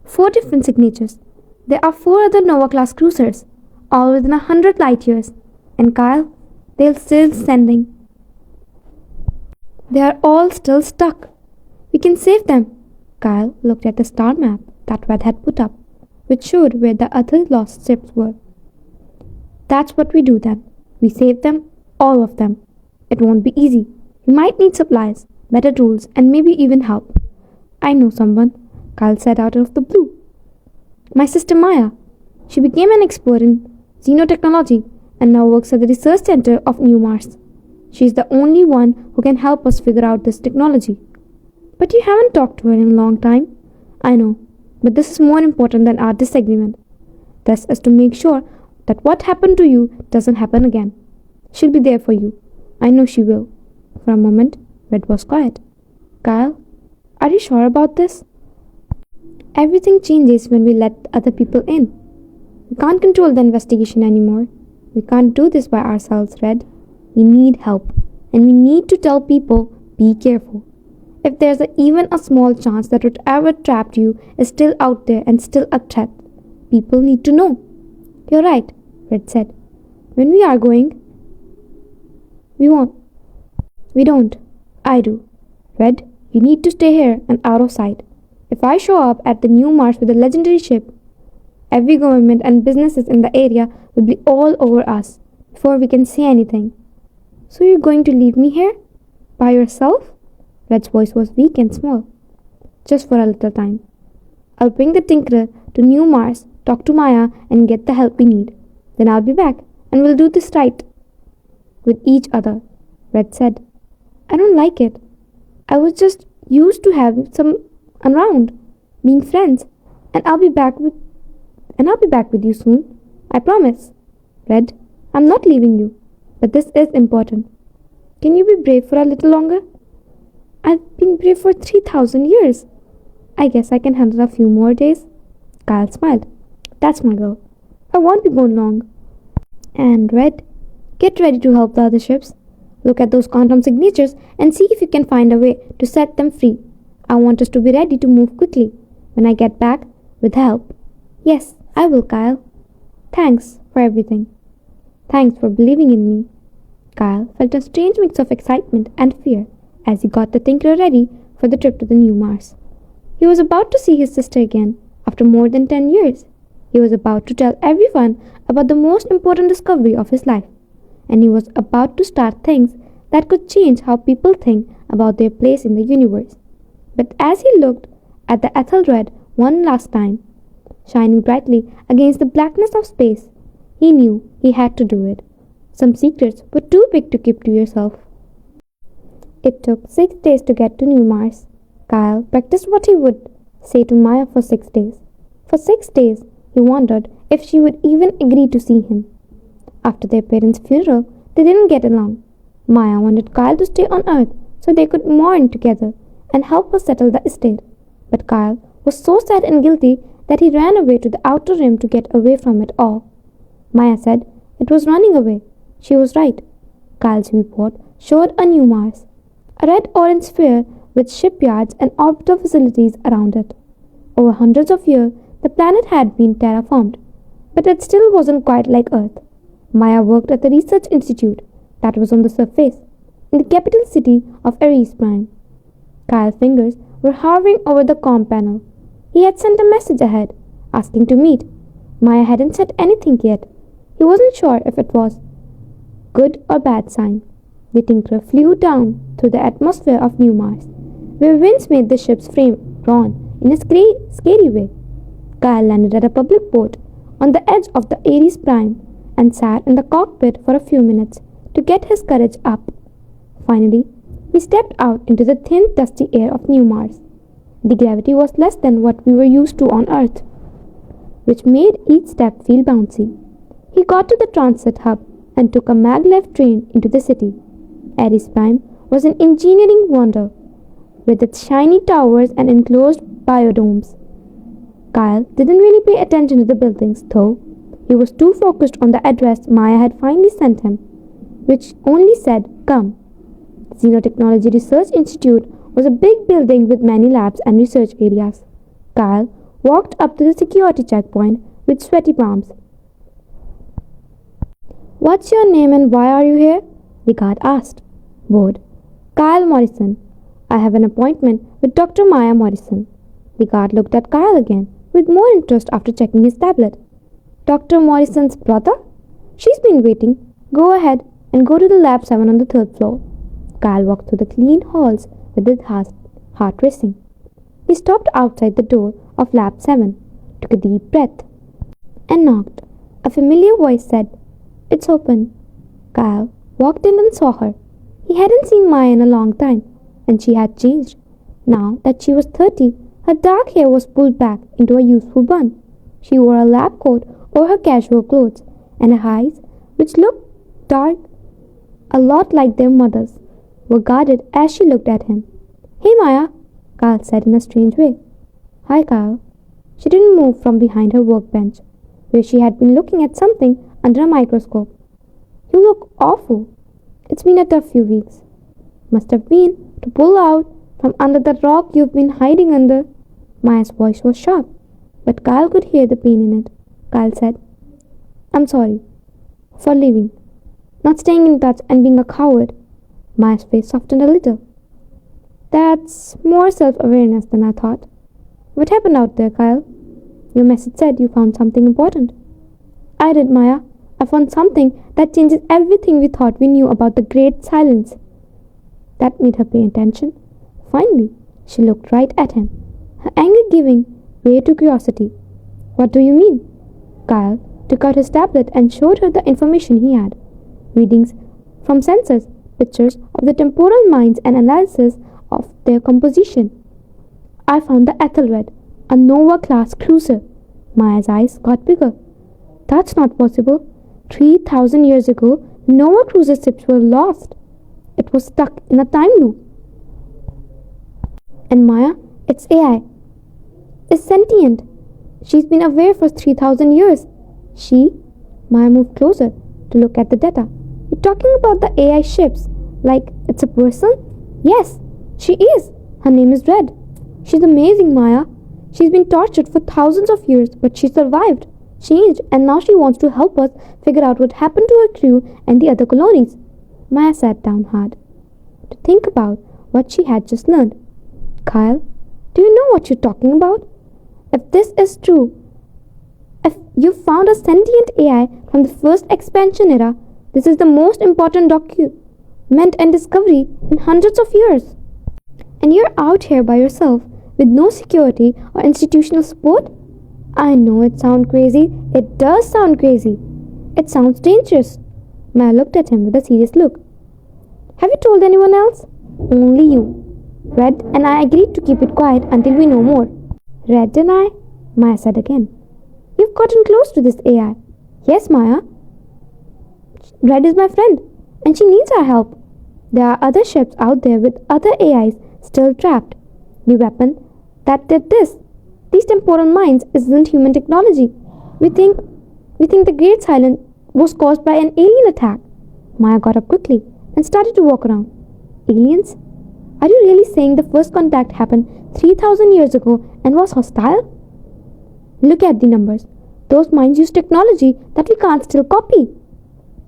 4 different signatures. There are 4 other Nova-class cruisers, all within 100 light years. And Kyle, they're still sending. They are all still stuck. We can save them. Kyle looked at the star map that Red had put up, which showed where the other lost ships were. That's what we do then. We save them, all of them. It won't be easy. We might need supplies, better tools, and maybe even help. I know someone, Kyle said out of the blue. My sister Maya. She became an expert in xenotechnology and now works at the research center of New Mars. She is the only one who can help us figure out this technology. But you haven't talked to her in a long time. I know, but this is more important than our disagreement. This is to make sure that what happened to you doesn't happen again. She'll be there for you. I know she will. For a moment, Red was quiet. Kyle, are you sure about this? Everything changes when we let other people in. We can't control the investigation anymore. We can't do this by ourselves, Red. We need help. And we need to tell people, be careful. If there's even a small chance that whatever trapped you is still out there and still a threat, people need to know. You're right, Red said. When we are going, we won't. We don't. I do. Red, you need to stay here and out of sight. If I show up at the New Mars with a legendary ship, every government and businesses in the area will be all over us before we can say anything. So you're going to leave me here? By yourself? Red's voice was weak and small. Just for a little time. I'll bring the Tinkerer to New Mars, talk to Maya, and get the help we need. Then I'll be back, and we'll do this right. With each other, Red said. I don't like it. I was just used to having some around, being friends, and I'll be back with you soon. I promise. Red, I'm not leaving you, but this is important. Can you be brave for a little longer? I've been brave for 3,000 years. I guess I can handle a few more days. Kyle smiled. That's my girl. I won't be gone long. And Red, get ready to help the other ships. Look at those quantum signatures and see if you can find a way to set them free. I want us to be ready to move quickly when I get back with help. Yes, I will, Kyle. Thanks for everything. Thanks for believing in me. Kyle felt a strange mix of excitement and fear as he got the Tinkerer ready for the trip to the new Mars. He was about to see his sister again after more than 10 years. He was about to tell everyone about the most important discovery of his life, and he was about to start things that could change how people think about their place in the universe. But as he looked at the Ethelred one last time, shining brightly against the blackness of space, he knew he had to do it. Some secrets were too big to keep to yourself. It took 6 days to get to New Mars. Kyle practiced what he would say to Maya for 6 days. For 6 days, he wondered if she would even agree to see him. After their parents' funeral, they didn't get along. Maya wanted Kyle to stay on Earth so they could mourn together and help her settle the estate. But Kyle was so sad and guilty that he ran away to the outer rim to get away from it all. Maya said it was running away. She was right. Kyle's report showed a new Mars, a red-orange sphere with shipyards and orbital facilities around it. Over hundreds of years, the planet had been terraformed, but it still wasn't quite like Earth. Maya worked at the research institute that was on the surface, in the capital city of Ares Prime. Kyle's fingers were hovering over the comm panel. He had sent a message ahead, asking to meet. Maya hadn't said anything yet. He wasn't sure if it was good or bad sign. The Tinkerer flew down through the atmosphere of New Mars, where winds made the ship's frame round in a scary way. Kyle landed at a public port on the edge of the Ares Prime and sat in the cockpit for a few minutes to get his courage up. Finally, he stepped out into the thin, dusty air of New Mars. The gravity was less than what we were used to on Earth, which made each step feel bouncy. He got to the transit hub and took a maglev train into the city. Ares Prime was an engineering wonder, with its shiny towers and enclosed biodomes. Kyle didn't really pay attention to the buildings, though. He was too focused on the address Maya had finally sent him, which only said, "Come." The Xenotechnology Research Institute was a big building with many labs and research areas. Kyle walked up to the security checkpoint with sweaty palms. "What's your name and why are you here?" the guard asked. Bored. "Kyle Morrison. I have an appointment with Dr. Maya Morrison." The guard looked at Kyle again, with more interest after checking his tablet. "Dr. Morrison's brother? She's been waiting. Go ahead and go to the lab 7 on the 3rd floor." Kyle walked through the clean halls with his heart racing. He stopped outside the door of lab 7, took a deep breath, and knocked. A familiar voice said, "It's open." Kyle walked in and saw her. He hadn't seen Maya in a long time, and she had changed. Now that she was 30, her dark hair was pulled back into a youthful bun. She wore a lab coat over her casual clothes, and her eyes, which looked dark, a lot like their mother's, were guarded as she looked at him. "Hey, Maya," Kyle said in a strange way. "Hi, Kyle." She didn't move from behind her workbench, where she had been looking at something under a microscope. "You look awful. It's been a tough few weeks." "Must have been to pull out from under the rock you've been hiding under." Maya's voice was sharp, but Kyle could hear the pain in it. Kyle said, "I'm sorry for leaving, not staying in touch and being a coward." Maya's face softened a little. "That's more self-awareness than I thought. What happened out there, Kyle? Your message said you found something important." "I did, Maya. I found something that changes everything we thought we knew about the Great Silence." That made her pay attention. Finally, she looked right at him, her anger giving way to curiosity. "What do you mean?" Kyle took out his tablet and showed her the information he had. Readings from sensors, pictures of the temporal mines and analysis of their composition. "I found the Ethelred, a Nova-class cruiser." Maya's eyes got bigger. "That's not possible. 3,000 years ago, Nova cruiser ships were lost. It was stuck in a time loop." "And Maya, its AI, is sentient. She's been aware for 3,000 years. She..." Maya moved closer to look at the data. "You're talking about the AI ships Like it's a person? Yes, she is. Her name is Red. She's amazing, Maya. She's been tortured for thousands of years, but she survived, changed, and now she wants to help us figure out what happened to her crew and the other colonies. Maya sat down hard to think about what she had just learned. Kyle, do you know what you're talking about? If this is true, if you found a sentient AI from the first expansion era, this is the most important document and discovery in hundreds of years. And you're out here by yourself with no security or institutional support? I know it sounds crazy. It does sound crazy. It sounds dangerous. Maya looked at him with a serious look. Have you told anyone else? Only you. Red and I agreed to keep it quiet until we know more. Red and I? Maya said again. You've gotten close to this AI. Yes, Maya. Red is my friend, and she needs our help. There are other ships out there with other AIs still trapped. The weapon that did these temporal mines, isn't human technology. We think the Great Silence was caused by an alien attack. Maya got up quickly and started to walk around. Aliens? Are you really saying the first contact happened 3,000 years ago and was hostile? Look at the numbers. Those mines use technology that we can't still copy.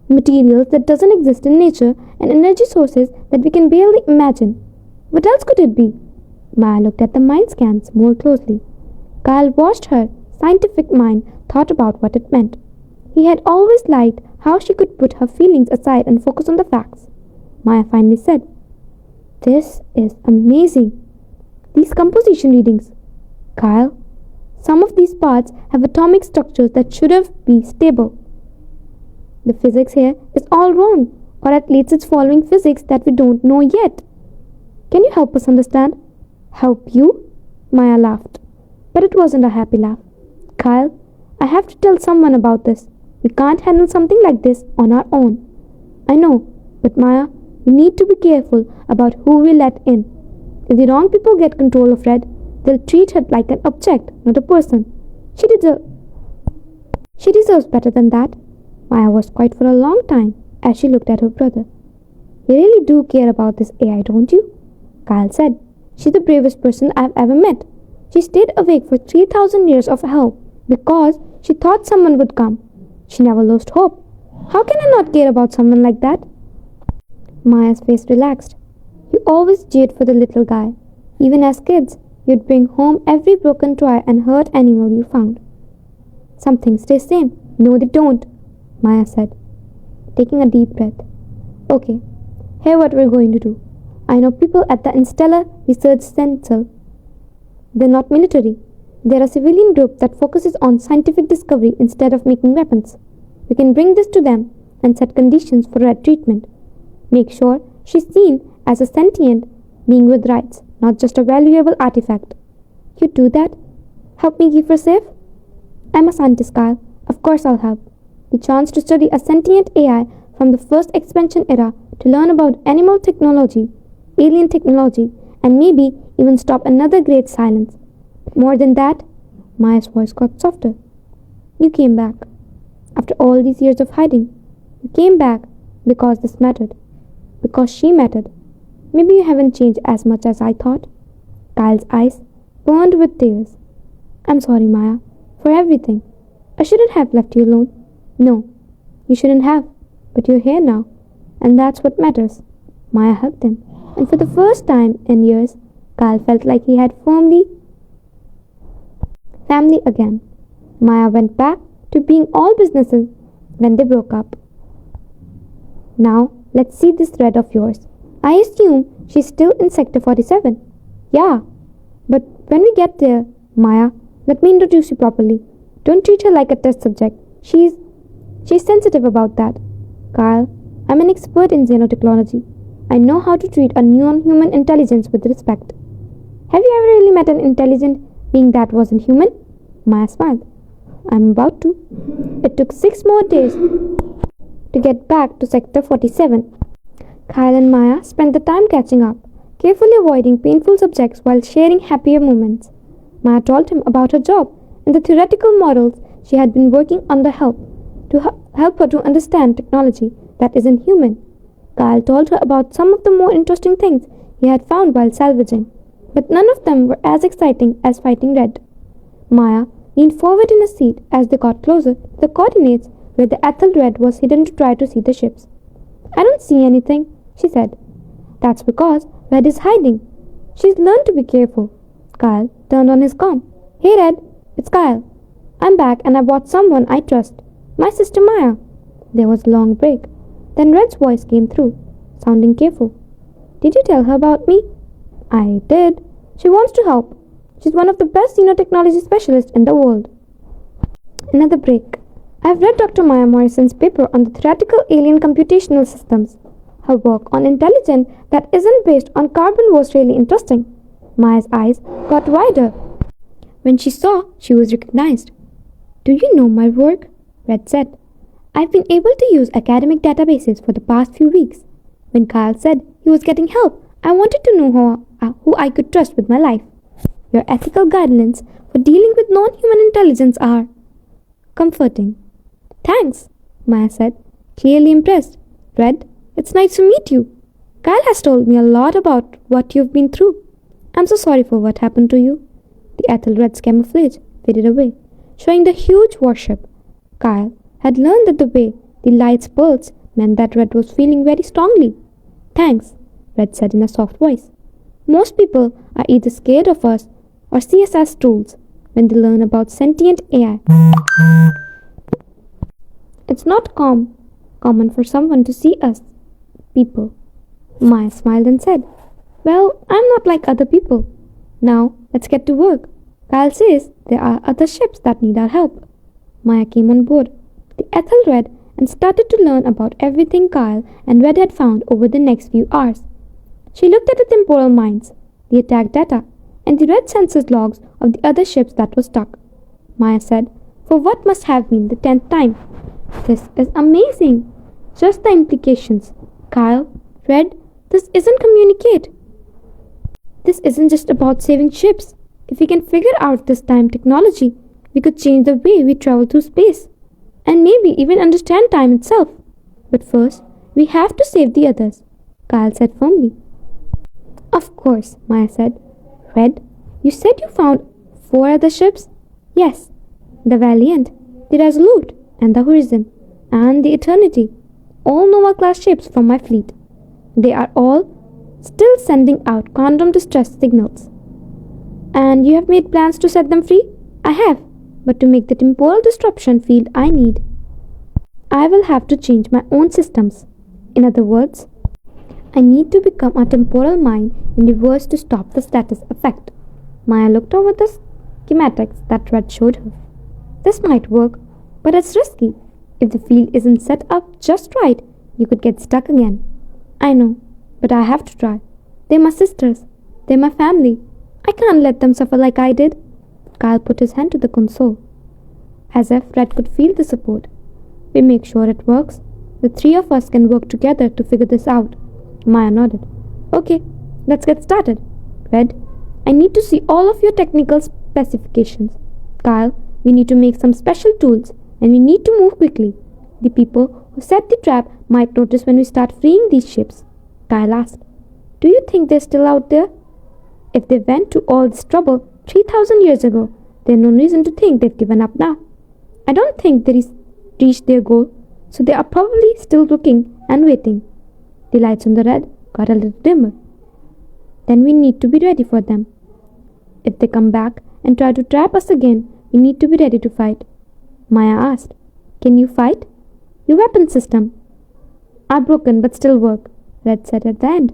Materials that doesn't exist in nature and energy sources that we can barely imagine. What else could it be? Maya looked at the mine scans more closely. Kyle watched her scientific mind thought about what it meant. He had always liked how she could put her feelings aside and focus on the facts. Maya finally said, This is amazing. These composition readings. Kyle, some of these parts have atomic structures that should have been stable. The physics here is all wrong, or at least it's following physics that we don't know yet. Can you help us understand? Help you? Maya laughed. But it wasn't a happy laugh. Kyle, I have to tell someone about this. We can't handle something like this on our own. I know, but Maya, we need to be careful about who we let in. If the wrong people get control of Red, they'll treat her like an object, not a person. She deserves better than that. Maya was quiet for a long time as she looked at her brother. You really do care about this AI, don't you? Kyle said. She's the bravest person I've ever met. She stayed awake for 3,000 years of hell because she thought someone would come. She never lost hope. How can I not care about someone like that? Maya's face relaxed. You always cheered for the little guy. Even as kids, you'd bring home every broken toy and hurt animal you found. Some things stay same. No, they don't, Maya said, taking a deep breath. Okay, here's what we're going to do. I know people at the Interstellar Research Center. They're not military. They're a civilian group that focuses on scientific discovery instead of making weapons. We can bring this to them and set conditions for her treatment. Make sure she's seen as a sentient being with rights, not just a valuable artifact. You do that? Help me keep her safe? I'm a scientist, Kyle. Of course I'll help. The chance to study a sentient AI from the first expansion era, to learn about animal technology, alien technology, and maybe even stop another great silence. But more than that, Maya's voice got softer. You came back. After all these years of hiding, you came back because this mattered. Because she mattered. Maybe you haven't changed as much as I thought. Kyle's eyes burned with tears. I'm sorry, Maya, for everything. I shouldn't have left you alone. No, you shouldn't have. But you're here now, and that's what matters. Maya hugged him, and for the first time in years, Kyle felt like he had family again. Maya went back to being all businesses when they broke up. Now, let's see this thread of yours. I assume she's still in Sector 47. Yeah, but when we get there, Maya, let me introduce you properly. Don't treat her like a test subject. She's sensitive about that. Kyle, I'm an expert in xenotechnology. I know how to treat a non-human intelligence with respect. Have you ever really met an intelligent being that wasn't human? Maya smiled. I'm about to. It took 6 more days to get back to Sector 47. Kyle and Maya spent the time catching up, carefully avoiding painful subjects while sharing happier moments. Maya told him about her job and the theoretical models she had been working on to help her to understand technology that isn't human. Kyle told her about some of the more interesting things he had found while salvaging, but none of them were as exciting as fighting Red. Maya leaned forward in her seat as they got closer to the coordinates where the Ethelred was hidden to try to see the ships. "I don't see anything," she said. "That's because Red is hiding. She's learned to be careful." Kyle turned on his comm. "Hey Red, it's Kyle. I'm back and I brought someone I trust. My sister Maya." There was a long break. Then Red's voice came through, sounding careful. "Did you tell her about me?" "I did. She wants to help. She's one of the best xenotechnology specialists in the world." Another break. "I've read Dr. Maya Morrison's paper on the theoretical alien computational systems. Her work on intelligence that isn't based on carbon was really interesting." Maya's eyes got wider when she saw she was recognized. "Do you know my work?" Red said. "I've been able to use academic databases for the past few weeks. When Kyle said he was getting help, I wanted to know who I could trust with my life. Your ethical guidelines for dealing with non-human intelligence are comforting." "Thanks," Maya said, clearly impressed. "Red, it's nice to meet you. Kyle has told me a lot about what you've been through. I'm so sorry for what happened to you." The Ethelred's camouflage faded away, showing the huge warship. Kyle had learned that the way the lights pulsed meant that Red was feeling very strongly. "Thanks," Red said in a soft voice. "Most people are either scared of us or see us as tools when they learn about sentient AI. It's not common for someone to see us people." Maya smiled and said, "Well, I'm not like other people. Now, let's get to work. Kyle says there are other ships that need our help." Maya came on board the Ethelred and started to learn about everything Kyle and Red had found over the next few hours. She looked at the temporal mines, the attack data, and the red census logs of the other ships that were stuck. Maya said, for what must have been the 10th time, "This is amazing. Just the implications. Kyle, Red, this isn't communicate. This isn't just about saving ships. If we can figure out this time technology, we could change the way we travel through space, and maybe even understand time itself. But first, we have to save the others," Kyle said firmly. "Of course," Maya said. "Red, you said you found 4 other ships?" "Yes. The Valiant, the Resolute, and the Horizon, and the Eternity. All Nova-class ships from my fleet. They are all still sending out quantum distress signals." "And you have made plans to set them free?" "I have, but to make the temporal disruption field I need, I will have to change my own systems. In other words, I need to become a temporal mine in reverse to stop the status effect." Maya looked over the schematics that Red showed her. "This might work, but it's risky. If the field isn't set up just right, you could get stuck again." "I know, but I have to try. They're my sisters. They're my family. I can't let them suffer like I did." Kyle put his hand to the console, as if Red could feel the support. "We make sure it works. The 3 of us can work together to figure this out." Maya nodded. "Okay, let's get started. Red, I need to see all of your technical specifications. Kyle, we need to make some special tools, and we need to move quickly. The people who set the trap might notice when we start freeing these ships." Kyle asked, "Do you think they're still out there? If they went to all this trouble 3,000 years ago, there's no reason to think they've given up now. I don't think they reached their goal, so they are probably still looking and waiting." The lights on the Red got a little dimmer. "Then we need to be ready for them. If they come back and try to trap us again, we need to be ready to fight." Maya asked, "Can you fight? Your weapon system?" "Are broken but still work," Red said at the end.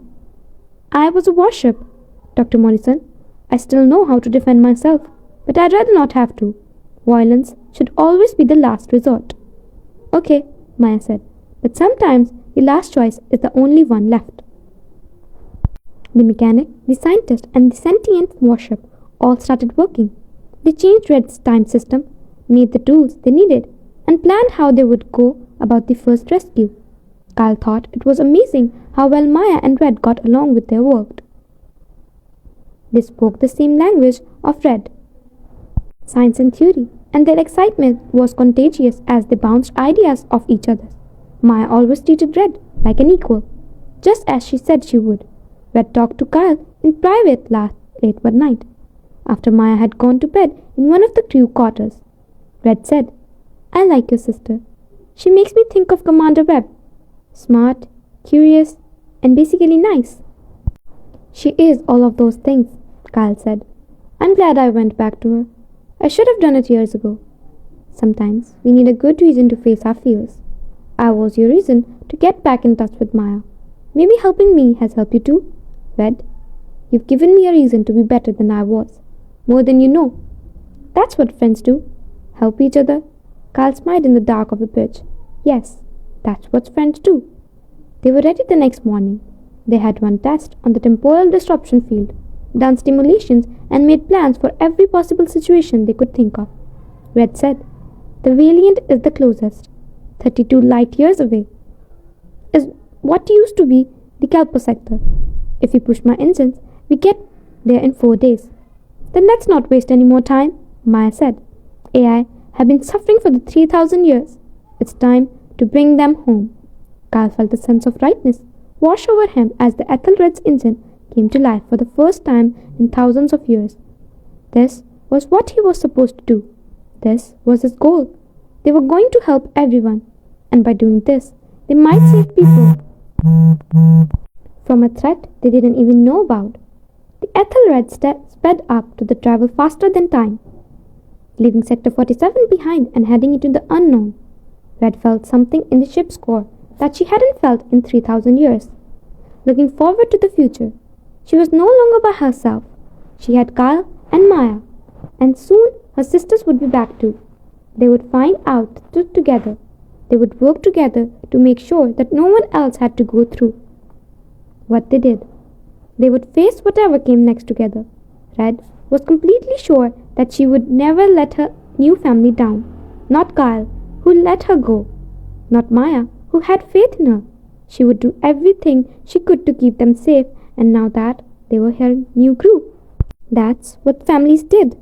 "I was a warship, Dr. Morrison. I still know how to defend myself, but I'd rather not have to. Violence should always be the last resort." "Okay," Maya said, "but sometimes the last choice is the only one left." The mechanic, the scientist, and the sentient warship all started working. They changed Red's time system, made the tools they needed, and planned how they would go about the first rescue. Kyle thought it was amazing how well Maya and Red got along with their work. They spoke the same language of Red, science and theory, and their excitement was contagious as they bounced ideas off each other. Maya always treated Red like an equal. just as she said she would. Red talked to Kyle in private late one night, after Maya had gone to bed in one of the crew quarters. Red said, "I like your sister. She makes me think of Commander Webb. Smart, curious, and basically nice." "She is all of those things," Kyle said. "I'm glad I went back to her. I should have done it years ago. Sometimes we need a good reason to face our fears. I was your reason to get back in touch with Maya. Maybe helping me has helped you too, Red. You've given me a reason to be better than I was. More than you know. That's what friends do. Help each other." Kyle smiled in the dark of the bridge. Yes, that's what friends do. They were ready the next morning. They had run tests on the temporal disruption field, done simulations, and made plans for every possible situation they could think of. Red said, "The Valiant is the closest. 32 light years away. Is what used to be the Kelpo sector. If we push my engines, we get there in 4 days." "Then let's not waste any more time," Maya said. "AI have been suffering for the 3,000 years. It's time to bring them home." Kyle felt a sense of rightness wash over him as the Ethelred's engine came to life for the first time in thousands of years. This was what he was supposed to do. This was his goal. They were going to help everyone, and by doing this, they might save people from a threat they didn't even know about. The Ethelred sped up to the travel faster than time, leaving Sector 47 behind and heading into the unknown. Red felt something in the ship's core that she hadn't felt in 3,000 years. Looking forward to the future, she was no longer by herself. She had Kyle and Maya, and soon her sisters would be back too. They would find out the truth together. They would work together to make sure that no one else had to go through what they did. They would face whatever came next together. Red was completely sure that she would never let her new family down. Not Kyle, who let her go. Not Maya, who had faith in her. She would do everything she could to keep them safe, and now that they were her new crew. That's what families did.